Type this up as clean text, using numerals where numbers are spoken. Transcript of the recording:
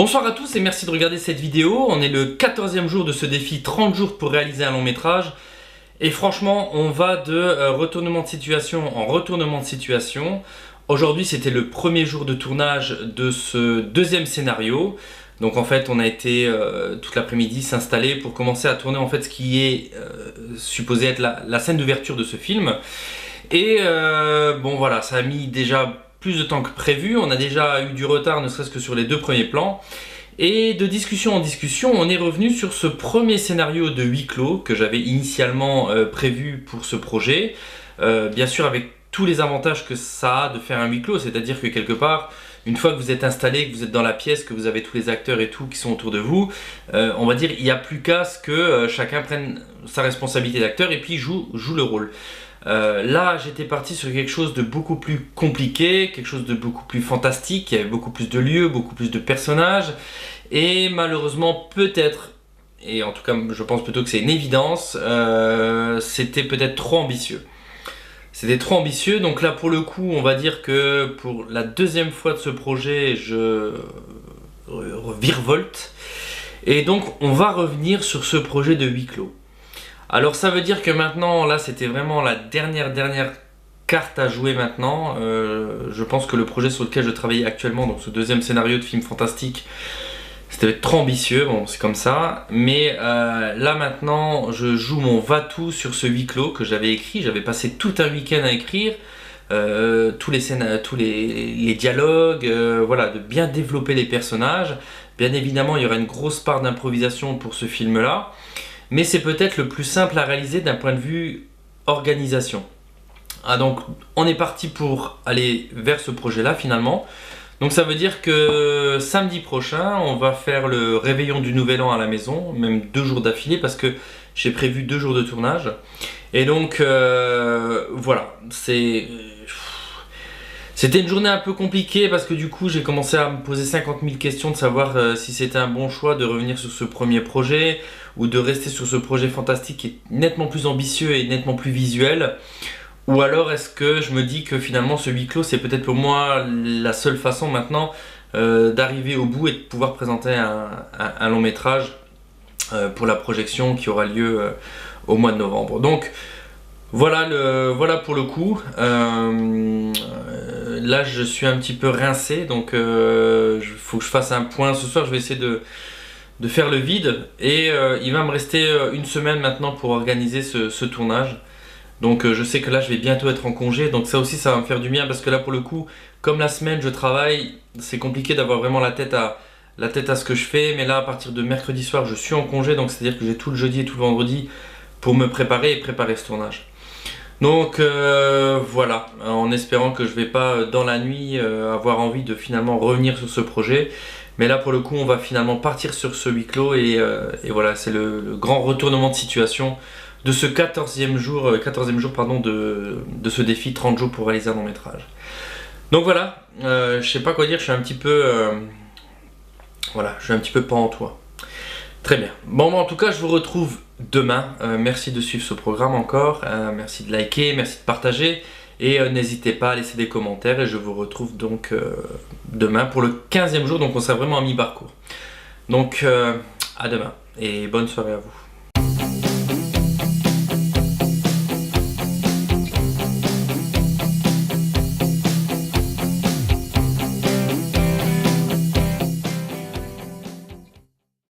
Bonsoir à tous et merci de regarder cette vidéo. On est le 14e jour de ce défi 30 jours pour réaliser un long métrage. Et franchement, on va de retournement de situation en retournement de situation. Aujourd'hui, c'était le premier jour de tournage de ce deuxième scénario. Donc en fait, on a été toute l'après-midi s'installer pour commencer à tourner en fait ce qui est supposé être la scène d'ouverture de ce film. Et bon voilà, ça a mis déjà plus de temps que prévu, on a déjà eu du retard ne serait-ce que sur les deux premiers plans. Et de discussion en discussion, on est revenu sur ce premier scénario de huis clos que j'avais initialement prévu pour ce projet. Bien sûr avec tous les avantages que ça a de faire un huis clos, c'est-à-dire que quelque part, une fois que vous êtes installé, que vous êtes dans la pièce, que vous avez tous les acteurs et tout qui sont autour de vous, on va dire il n'y a plus qu'à ce que chacun prenne sa responsabilité d'acteur et puis joue le rôle. Là j'étais parti sur quelque chose de beaucoup plus compliqué, quelque chose de beaucoup plus fantastique, il y avait beaucoup plus de lieux, beaucoup plus de personnages et malheureusement peut-être, et en tout cas je pense plutôt que c'est une évidence, c'était peut-être trop ambitieux. C'était trop ambitieux, donc là pour le coup on va dire que pour la deuxième fois de ce projet je virevolte et donc on va revenir sur ce projet de huis clos. Alors ça veut dire que maintenant, là c'était vraiment la dernière carte à jouer maintenant. Je pense que le projet sur lequel je travaillais actuellement, donc ce deuxième scénario de film fantastique, c'était trop ambitieux, bon c'est comme ça. Mais là maintenant, je joue mon va-tout sur ce huis clos que j'avais écrit. J'avais passé tout un week-end à écrire. Tous les dialogues, voilà, de bien développer les personnages. Bien évidemment, il y aura une grosse part d'improvisation pour ce film-là. Mais c'est peut-être le plus simple à réaliser d'un point de vue organisation. Ah, donc on est parti pour aller vers ce projet-là finalement. Donc ça veut dire que samedi prochain, on va faire le réveillon du Nouvel An à la maison, même 2 jours d'affilée parce que j'ai prévu 2 jours de tournage. Et donc voilà, c'était une journée un peu compliquée parce que du coup j'ai commencé à me poser 50 000 questions de savoir si c'était un bon choix de revenir sur ce premier projet ou de rester sur ce projet fantastique qui est nettement plus ambitieux et nettement plus visuel, ou alors est-ce que je me dis que finalement ce huis clos c'est peut-être pour moi la seule façon maintenant d'arriver au bout et de pouvoir présenter un long métrage pour la projection qui aura lieu au mois de novembre. Donc voilà pour le coup. Là je suis un petit peu rincé, donc faut que je fasse un point ce soir. Je vais essayer de faire le vide et il va me rester une semaine maintenant pour organiser ce tournage. Donc je sais que là je vais bientôt être en congé, donc ça aussi ça va me faire du bien parce que là pour le coup, comme la semaine je travaille, c'est compliqué d'avoir vraiment la tête à ce que je fais. Mais là à partir de mercredi soir je suis en congé, donc c'est à dire que j'ai tout le jeudi et tout le vendredi pour me préparer et préparer ce tournage. Donc voilà, en espérant que je vais pas dans la nuit avoir envie de finalement revenir sur ce projet. Mais là pour le coup on va finalement partir sur ce huis clos et voilà, c'est le grand retournement de situation de ce 14e jour, pardon, de ce défi 30 jours pour réaliser un long métrage. Donc voilà, je sais pas quoi dire, je suis un petit peu voilà, je suis un petit peu pantois. Très bien. Bon, en tout cas, je vous retrouve demain. Merci de suivre ce programme encore. Merci de liker, merci de partager. Et n'hésitez pas à laisser des commentaires. Et je vous retrouve donc demain pour le 15e jour. Donc on sera vraiment à mi-parcours. Donc à demain. Et bonne soirée à vous.